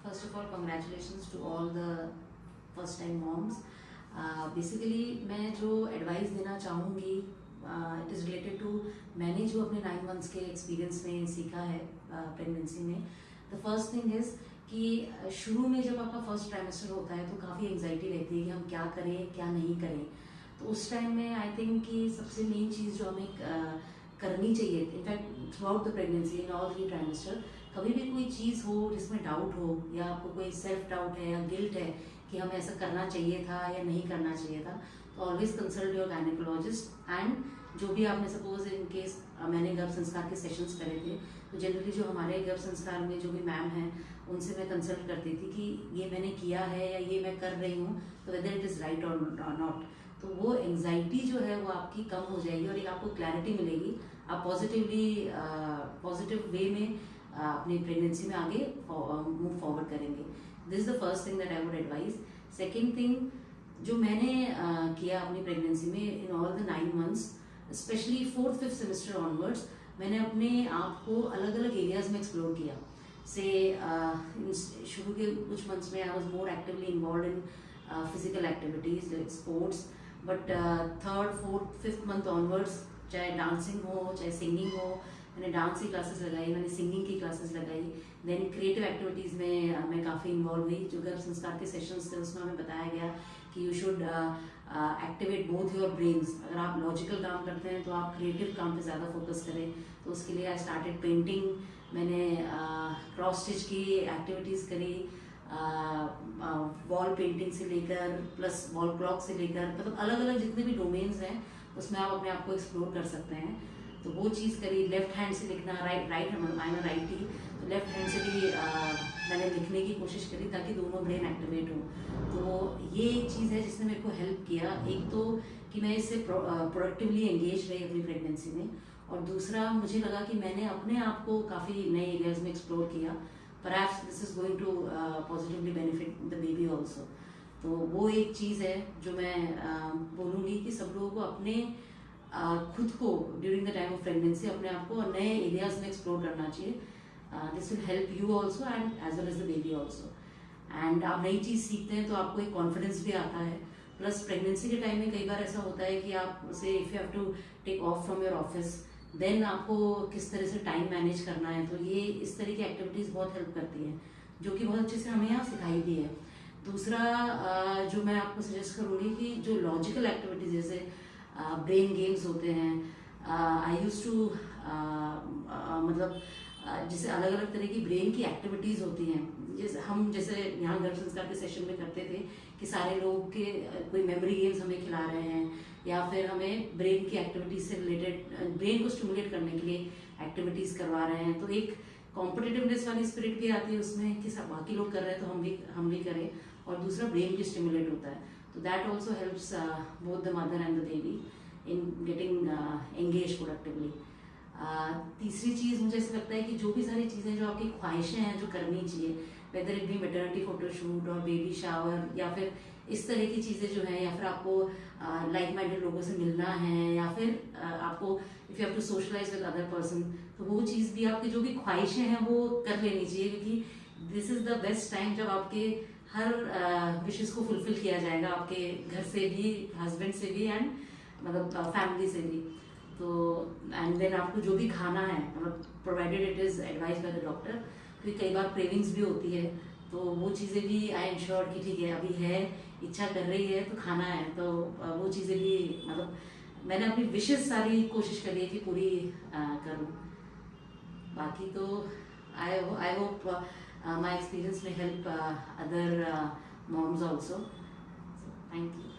First of all, congratulations to all the first time moms. Basically मैं जो advice देना चाहूँगी इट इज़ रिलेटेड टू मैंने जो अपने 9 मंथ्स के एक्सपीरियंस में सीखा है प्रेगनेंसी में. द फर्स्ट थिंग इज़ कि शुरू में जब आपका फर्स्ट ट्राइमेस्टर होता है तो काफ़ी एंग्जाइटी रहती है कि हम क्या करें क्या नहीं करें. तो उस टाइम में आई थिंक कि सबसे मेन चीज़ जो हमें करनी चाहिए, in fact through out the pregnancy in all 3 trimester, कभी भी कोई चीज़ हो जिसमें डाउट हो या आपको कोई सेल्फ डाउट है या गिल्ट है कि हमें ऐसा करना चाहिए था या नहीं करना चाहिए था, तो always consult your gynaecologist. And जो भी आपने सपोज इन केस मैंने गर्भ संस्कार के सेशंस करे थे, तो जनरली जो हमारे गर्भ संस्कार में जो भी मैम हैं उनसे मैं कंसल्ट करती थी कि ये मैंने किया है या ये मैं कर रही हूँ, तो वेदर इट इज़ राइट और नॉट. तो वो एंग्जाइटी जो है वो आपकी कम हो जाएगी और एक आपको क्लैरिटी मिलेगी. आप पॉजिटिव वे में अपनी प्रेगनेंसी में आगे मूव फॉरवर्ड करेंगे. This is the first thing that I would advise. Second thing जो मैंने किया अपनी प्रेगनेंसी में in all the 9 months, specially 4th-5th semester onwards, मैंने अपने आप को अलग अलग एरियाज में एक्सप्लोर किया. से शुरू के कुछ मंथ्स में I was more actively involve in physical activities like sports. But 3rd, 4th, 5th month onwards, चाहे डांसिंग हो चाहे सिंगिंग हो, मैंने डांस की क्लासेस लगाई, मैंने सिंगिंग की क्लासेस लगाई. देन क्रिएटिव एक्टिविटीज़ में मैं काफ़ी इन्वॉल्व हुई. जो गर्भ संस्कार के सेशंस थे उसमें हमें बताया गया कि you should activate both your brains. अगर आप लॉजिकल काम करते हैं तो आप क्रिएटिव काम पे ज़्यादा फोकस करें. तो उसके लिए आई स्टार्टेड पेंटिंग, मैंने क्रॉस स्टिच की एक्टिविटीज़ करी, वॉल पेंटिंग से लेकर प्लस वॉल क्लॉक से लेकर, मतलब अलग अलग जितने भी डोमेन्स हैं उसमें आप अपने आप को एक्सप्लोर कर सकते हैं. तो वो चीज़ करी. लेफ्ट हैंड से लिखना, राइट आई एम राइटी, तो लेफ्ट हैंड से भी मैंने लिखने की कोशिश करी ताकि दोनों ब्रेन एक्टिवेट हो. तो ये एक चीज़ है जिसने मेरे को हेल्प किया. एक तो कि मैं इससे प्रोडक्टिवली एंगेज रही अपनी प्रेगनेंसी में, और दूसरा मुझे लगा कि मैंने अपने आप को काफ़ी नए एरियाज में एक्सप्लोर किया. Perhaps this is going to positively benefit the baby also. तो वो एक चीज़ है जो मैं बोलूँगी कि सब लोगों को अपने खुद को during the time of pregnancy अपने आप को नए एरियाज में एक्सप्लोर करना चाहिए. This will help you also and as well as the baby also. And आप नई चीज़ सीखते हैं तो आपको एक कॉन्फिडेंस भी आता है. प्लस प्रेगनेंसी के टाइम में कई बार ऐसा होता है कि आप से if you have to take off from your office, then आपको किस तरह से टाइम मैनेज करना है. तो ये इस तरह की एक्टिविटीज़ बहुत हेल्प करती हैं जो कि बहुत अच्छे से हमें यहाँ सिखाई भी है. दूसरा जो मैं आपको सजेस्ट करूँगी कि जो लॉजिकल एक्टिविटीज़ जैसे ब्रेन गेम्स होते हैं, आई यूज टू मतलब जैसे अलग अलग तरह की ब्रेन की एक्टिविटीज़ होती हैं. जैसे यहाँ गर्भ संस्कार के सेशन में करते थे कि सारे लोग के कोई मेमोरी गेम्स हमें खिला रहे हैं या फिर हमें ब्रेन की एक्टिविटीज़ से रिलेटेड ब्रेन को स्टिमुलेट करने के लिए एक्टिविटीज़ करवा रहे हैं. तो एक कॉम्पिटिटिवनेस वाली स्पिरिट भी आती है उसमें कि सब बाकी लोग कर रहे हैं तो हम भी करें, और दूसरा ब्रेन भी स्टिमुलेट होता है. तो that also helps both the mother and the baby in getting engage productively. तीसरी चीज़ मुझे ऐसा लगता है कि जो भी सारी चीज़ें जो आपकी ख्वाहिशें हैं जो करनी चाहिए, whether it be maternity photoshoot और बेबी शावर या फिर इस तरह की चीज़ें जो हैं, या फिर आपको लाइक माइंडेड लोगों से मिलना है, या फिर आपको if you have to socialise with other person, तो वो चीज़ भी आपकी जो भी ख्वाहिशें हैं वो कर लेनी चाहिए. क्योंकि this is the best time जब आपके हर विशेस को फुलफिल किया जाएगा, आपके घर से भी, हस्बैंड से भी एंड मतलब फैमिली से भी. तो एंड देन आपको जो भी खाना है, मतलब provided it is advice by the doctor, क्योंकि कई बार क्रेविंग्स भी होती है, तो वो चीज़ें भी आई इंश्योर कि ठीक है अभी है, इच्छा कर रही है तो खाना है. तो वो चीज़ें भी मतलब मैंने अपनी विशेस सारी कोशिश करी है कि पूरी करूँ. बाकी तो आई होप माई एक्सपीरियंस में help other moms also. Thank you.